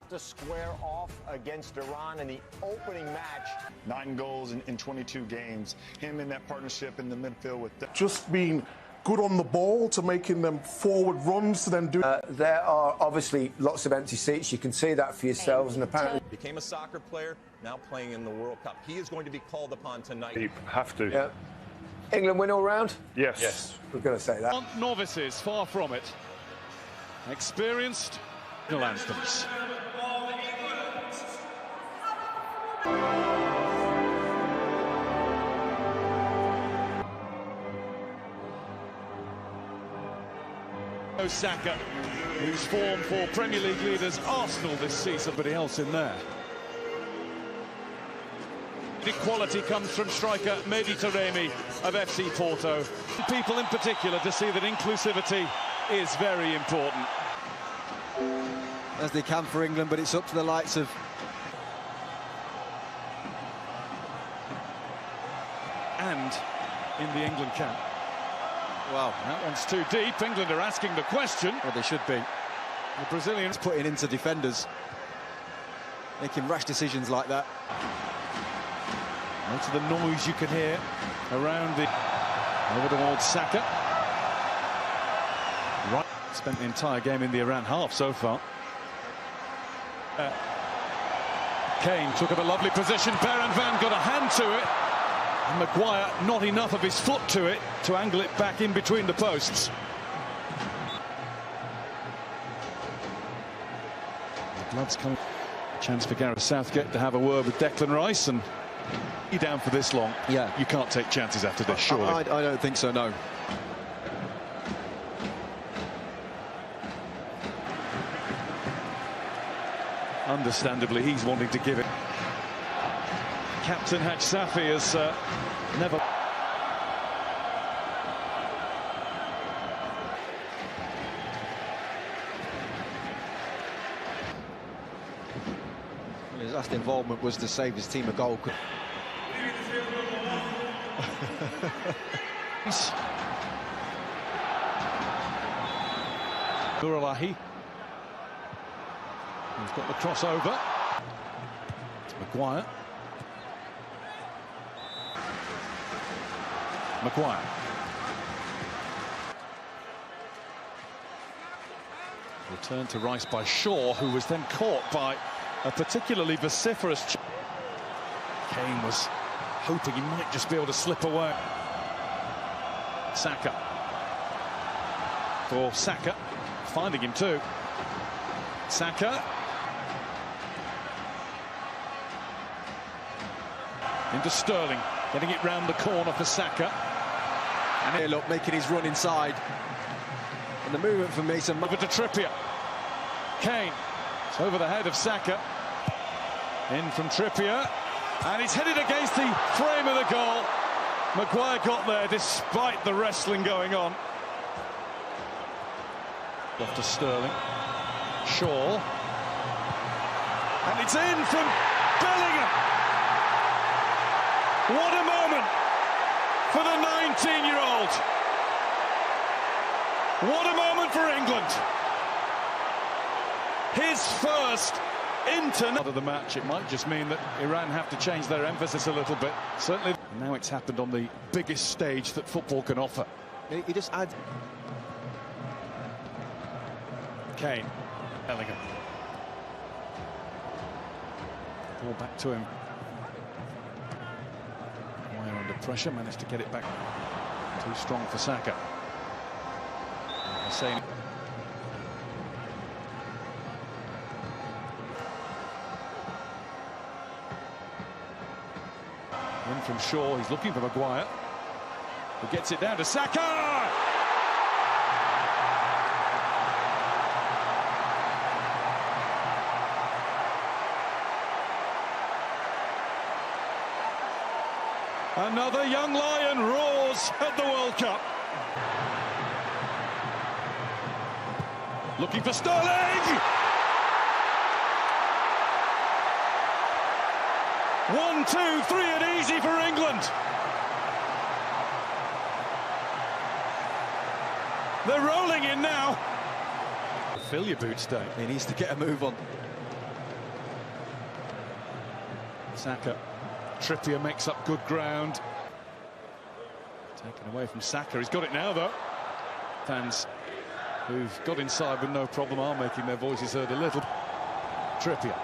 To square off against Iran in the opening match. 9 goals in 22 games. Him in that partnership in the midfield with... Just being good on the ball to making them forward runs to then do... There are obviously lots of empty seats. You can see that for yourselves, and apparently... Became a soccer player, now playing in the World Cup. He is going to be called upon tonight. You have to. Yeah. England win all round? Yes. Yes. We're going to say that. Aren't novices, far from it. Experienced anthems. Saka, who's formed for Premier League leaders Arsenal this season. Somebody else in there. The quality comes from striker Mehdi Taremi of FC Porto. People in particular to see that inclusivity is very important. As they can for England, but it's up to the likes of... And in the England camp. Wow, that one's too deep. England are asking the question. Well, they should be. The Brazilians putting into defenders, making rash decisions like that. Most of the noise you can hear around the... Over towards Saka. Right, spent the entire game in the Iran half so far. Kane took up a lovely position. Baron Van got a hand to it. And Maguire, not enough of his foot to it to angle it back in between the posts. The blood's coming. Chance for Gareth Southgate to have a word with Declan Rice, and you down for this long. Yeah, you can't take chances after this, surely. I don't think so, no. Understandably, he's wanting to give it. Captain Haj Safi has never... His last involvement was to save his team a goal. Nuralahi. He's got the crossover. Maguire. Maguire. Returned to Rice by Shaw, who was then caught by a particularly vociferous... Kane was hoping he might just be able to slip away. Saka. For Saka. Finding him too. Saka. Into Sterling. Getting it round the corner for Saka. And here, look, making his run inside. And the movement from Mason... Over to Trippier. Kane. It's over the head of Saka. In from Trippier. And he's headed against the frame of the goal. Maguire got there despite the wrestling going on. Off to Sterling. Shaw. And it's in from Bellingham. What a moment for the 19-year-old. What a moment for England. His first out of the match. It might just mean that Iran have to change their emphasis a little bit. Certainly now it's happened on the biggest stage that football can offer. He just adds... Kane. Bellingham. Ball back to him. Maguire under pressure, managed to get it back. Too strong for Saka. Hussein. In from Shaw, he's looking for Maguire. He gets it down to Saka! Another young lion roars at the World Cup. Looking for Sterling! 1, 2, 3 and easy for England. They're rolling in now. Fill your boots, Dave. He needs to get a move on. Saka. Trippier makes up good ground. Taken away from Saka. He's got it now, though. Fans who've got inside with no problem are making their voices heard a little. Trippier.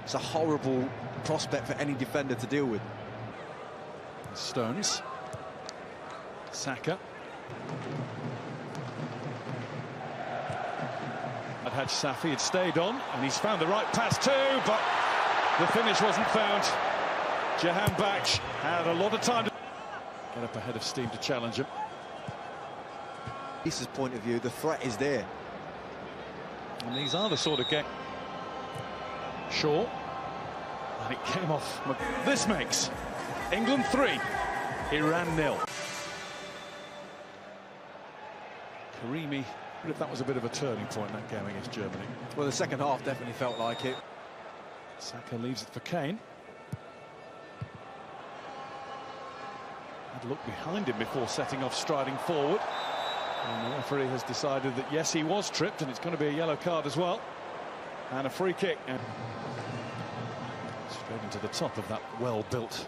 It's a horrible prospect for any defender to deal with. Stones. Saka. Had Safi had stayed on, and he's found the right pass too, but the finish wasn't found. Jahan Baksh had a lot of time to get up ahead of steam to challenge him. Lisa's point of view, the threat is there. And these are the sort of game. Shaw. And it came off. This makes England 3, Iran 0. Karimi. But if that was a bit of a turning point in that game against Germany. Well, the second half definitely felt like it. Saka leaves it for Kane. Had a look behind him before setting off striding forward. And the referee has decided that yes, he was tripped, and it's going to be a yellow card as well. And a free kick. And straight into the top of that well-built.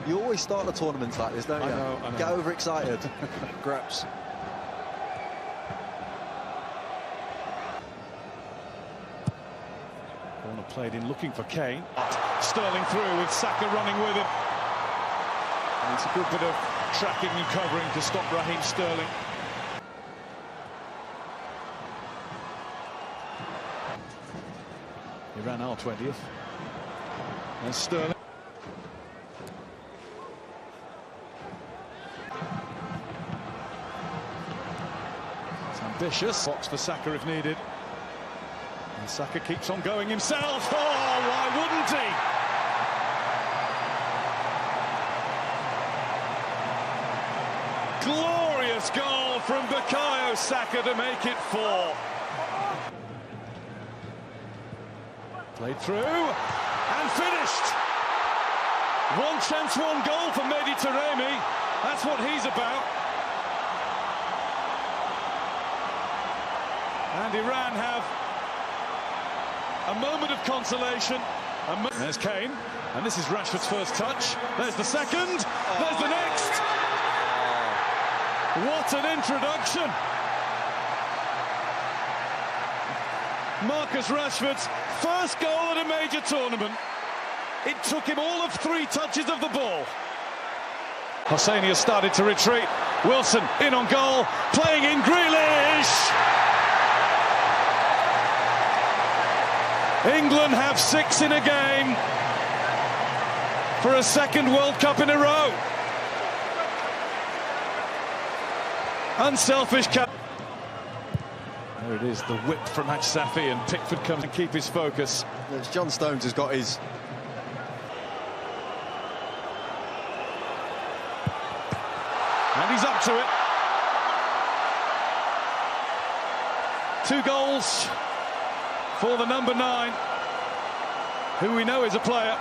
You always start the tournaments like this, don't you? I know. Get overexcited. Graps. Corner played in looking for Kane. Sterling through with Saka running with him. And it's a good bit of tracking and covering to stop Raheem Sterling. Iran are 20th. And Sterling. It's ambitious. Box for Saka if needed. And Saka keeps on going himself. Oh, why wouldn't he? Glorious goal from Bukayo Saka to make it 4. Played through and finished. One chance, one goal for Mehdi Taremi. That's what he's about. And Iran have a moment of consolation. There's Kane, and this is Rashford's first touch. There's the second, there's the next. What an introduction. Marcus Rashford's first goal at a major tournament. It took him all of 3 touches of the ball. Hosseini has started to retreat. Wilson in on goal, playing in Grealish. England have 6 in a game for a second World Cup in a row. Unselfish cap. There it is, the whip from Haj Safi, and Pickford comes and keep his focus. It's John Stones has got his. And he's up to it. 2 goals for the number 9, who we know is a player.